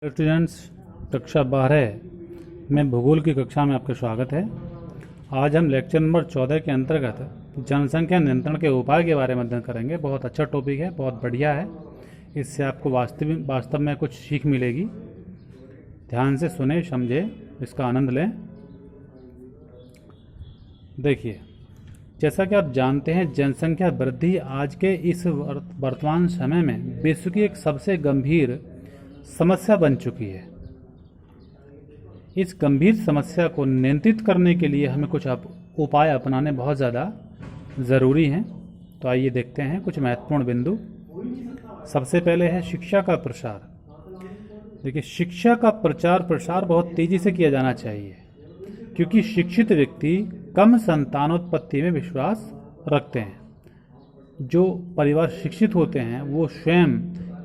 Students, कक्षा 12 में भूगोल की कक्षा में आपका स्वागत है। आज हम लेक्चर नंबर 14 के अंतर्गत जनसंख्या नियंत्रण के उपाय के बारे में अध्ययन करेंगे। बहुत अच्छा टॉपिक है, बहुत बढ़िया है। इससे आपको वास्तव में कुछ सीख मिलेगी। ध्यान से सुने, समझे, इसका आनंद लें। देखिए, जैसा कि आप जानते हैं, जनसंख्या वृद्धि आज के इस वर्तमान समय में विश्व की एक सबसे गंभीर समस्या बन चुकी है। इस गंभीर समस्या को नियंत्रित करने के लिए हमें कुछ उपाय अपनाने बहुत ज़्यादा ज़रूरी हैं। तो आइए देखते हैं कुछ महत्वपूर्ण बिंदु। सबसे पहले है शिक्षा का प्रसार। देखिए, शिक्षा का प्रचार प्रसार बहुत तेज़ी से किया जाना चाहिए, क्योंकि शिक्षित व्यक्ति कम संतानोत्पत्ति में विश्वास रखते हैं। जो परिवार शिक्षित होते हैं वो स्वयं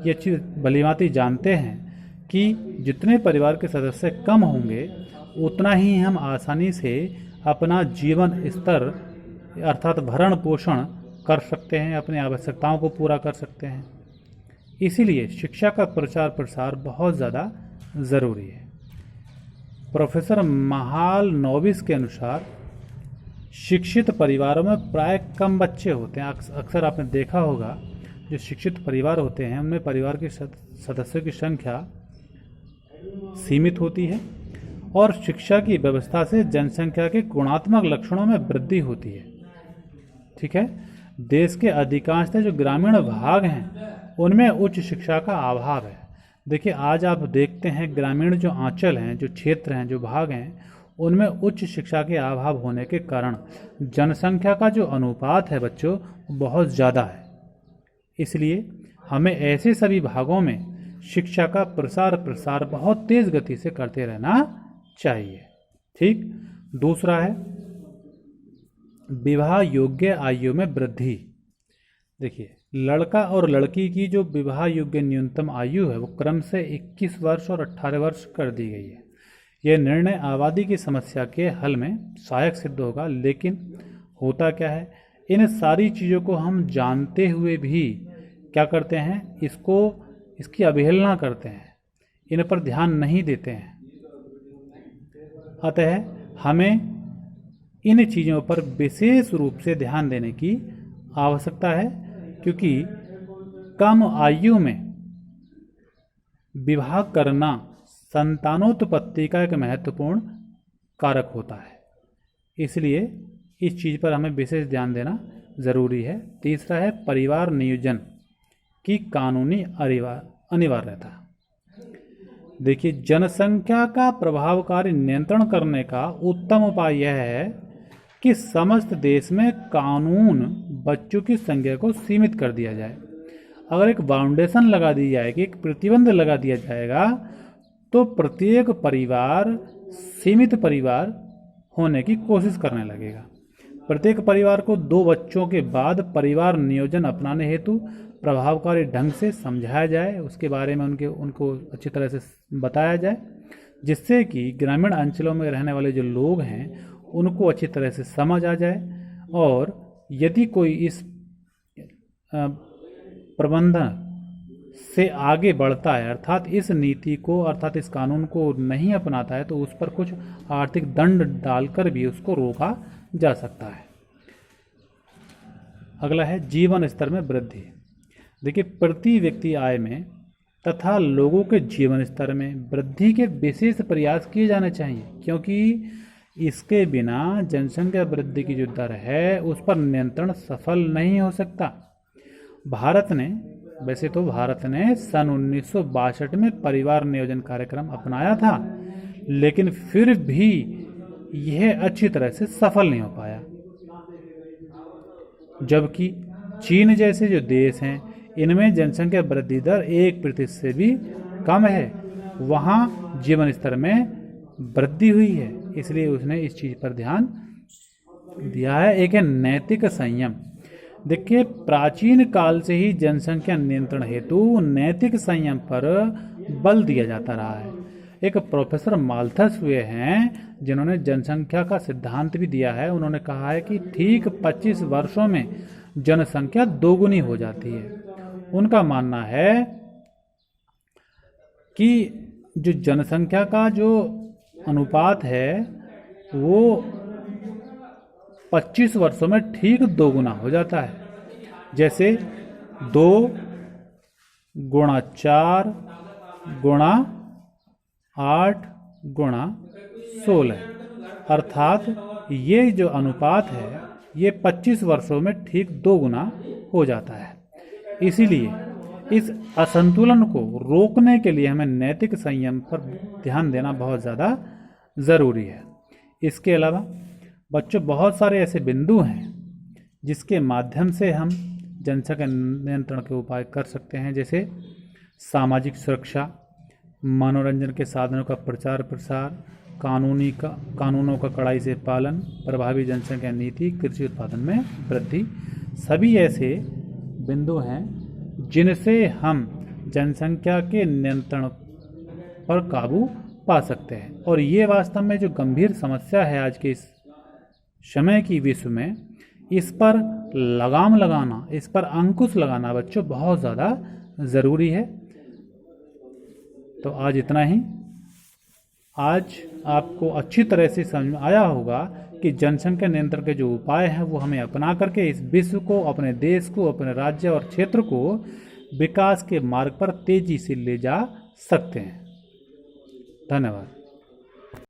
ये चीज़ भलीभांति जानते हैं कि जितने परिवार के सदस्य कम होंगे उतना ही हम आसानी से अपना जीवन स्तर अर्थात भरण पोषण कर सकते हैं, अपनी आवश्यकताओं को पूरा कर सकते हैं। इसीलिए शिक्षा का प्रचार प्रसार बहुत ज़्यादा ज़रूरी है। प्रोफेसर महालनोबिस के अनुसार शिक्षित परिवारों में प्राय कम बच्चे होते हैं। अक्सर आपने देखा होगा, जो शिक्षित परिवार होते हैं उनमें परिवार के सदस्यों की संख्या सीमित होती है और शिक्षा की व्यवस्था से जनसंख्या के गुणात्मक लक्षणों में वृद्धि होती है। ठीक है। देश के अधिकांशतः जो ग्रामीण भाग हैं उनमें उच्च शिक्षा का अभाव है। देखिए, आज आप देखते हैं ग्रामीण जो आंचल हैं, जो क्षेत्र हैं, जो भाग हैं, उनमें उच्च शिक्षा के अभाव होने के कारण जनसंख्या का जो अनुपात है बच्चों, बहुत ज़्यादा है। इसलिए हमें ऐसे सभी भागों में शिक्षा का प्रसार बहुत तेज गति से करते रहना चाहिए। ठीक। दूसरा है विवाह योग्य आयु में वृद्धि। देखिए, लड़का और लड़की की जो विवाह योग्य न्यूनतम आयु है वो क्रम से 21 वर्ष और 18 वर्ष कर दी गई है। यह निर्णय आबादी की समस्या के हल में सहायक सिद्ध होगा। लेकिन होता क्या है, इन सारी चीज़ों को हम जानते हुए भी क्या करते हैं, इसकी अवहेलना करते हैं, इन पर ध्यान नहीं देते हैं। अतः हमें इन चीज़ों पर विशेष रूप से ध्यान देने की आवश्यकता है, क्योंकि कम आयु में विवाह करना संतानोत्पत्ति का एक महत्वपूर्ण कारक होता है। इसलिए इस चीज़ पर हमें विशेष ध्यान देना ज़रूरी है। तीसरा है परिवार नियोजन की कानूनी अनिवार्यता। देखिए, जनसंख्या का प्रभावकारी नियंत्रण करने का उत्तम उपाय यह है कि समस्त देश में कानून बच्चों की संख्या को सीमित कर दिया जाए। अगर एक बाउंडेशन लगा दी जाएगी, एक प्रतिबंध लगा दिया जाएगा, तो प्रत्येक परिवार सीमित परिवार होने की कोशिश करने लगेगा। प्रत्येक परिवार को 2 बच्चों के बाद परिवार नियोजन अपनाने हेतु प्रभावकारी ढंग से समझाया जाए, उसके बारे में उनको अच्छी तरह से बताया जाए, जिससे कि ग्रामीण अंचलों में रहने वाले जो लोग हैं उनको अच्छी तरह से समझ आ जाए। और यदि कोई इस प्रबंधन से आगे बढ़ता है, अर्थात इस नीति को, अर्थात इस कानून को नहीं अपनाता है, तो उस पर कुछ आर्थिक दंड डालकर भी उसको रोका जा सकता है। अगला है जीवन स्तर में वृद्धि। देखिए, प्रति व्यक्ति आय में तथा लोगों के जीवन स्तर में वृद्धि के विशेष प्रयास किए जाने चाहिए, क्योंकि इसके बिना जनसंख्या वृद्धि की जो दर है उस पर नियंत्रण सफल नहीं हो सकता। भारत ने सन 1962 में परिवार नियोजन कार्यक्रम अपनाया था, लेकिन फिर भी यह अच्छी तरह से सफल नहीं हो पाया। जबकि चीन जैसे जो देश हैं, इनमें जनसंख्या वृद्धि दर 1% से भी कम है, वहाँ जीवन स्तर में वृद्धि हुई है। इसलिए उसने इस चीज़ पर ध्यान दिया है। एक है नैतिक संयम। देखिए, प्राचीन काल से ही जनसंख्या नियंत्रण हेतु नैतिक संयम पर बल दिया जाता रहा है। एक प्रोफेसर माल्थस हुए हैं जिन्होंने जनसंख्या का सिद्धांत भी दिया है। उन्होंने कहा है कि ठीक 25 वर्षों में जनसंख्या दोगुनी हो जाती है। उनका मानना है कि जो जनसंख्या का जो अनुपात है वो 25 वर्षों में ठीक 2 गुना हो जाता है। जैसे 2 गुणा 4 गुणा 8 गुणा 16, अर्थात ये जो अनुपात है ये 25 वर्षों में ठीक 2 गुना हो जाता है। इसीलिए इस असंतुलन को रोकने के लिए हमें नैतिक संयम पर ध्यान देना बहुत ज़्यादा ज़रूरी है। इसके अलावा बच्चों बहुत सारे ऐसे बिंदु हैं जिसके माध्यम से हम जनसंख्या नियंत्रण के उपाय कर सकते हैं, जैसे सामाजिक सुरक्षा, मनोरंजन के साधनों का प्रचार प्रसार, कानूनों का कड़ाई से पालन, प्रभावी जनसंख्या नीति, कृषि उत्पादन में वृद्धि, सभी ऐसे बिंदु हैं जिनसे हम जनसंख्या के नियंत्रण पर काबू पा सकते हैं। और ये वास्तव में जो गंभीर समस्या है आज के इस समय की विश्व में, इस पर लगाम लगाना, इस पर अंकुश लगाना बच्चों बहुत ज़्यादा ज़रूरी है। तो आज इतना ही। आज आपको अच्छी तरह से समझ में आया होगा कि जनसंख्या नियंत्रण के जो उपाय हैं वो हमें अपना करके इस विश्व को, अपने देश को, अपने राज्य और क्षेत्र को विकास के मार्ग पर तेजी से ले जा सकते हैं। धन्यवाद।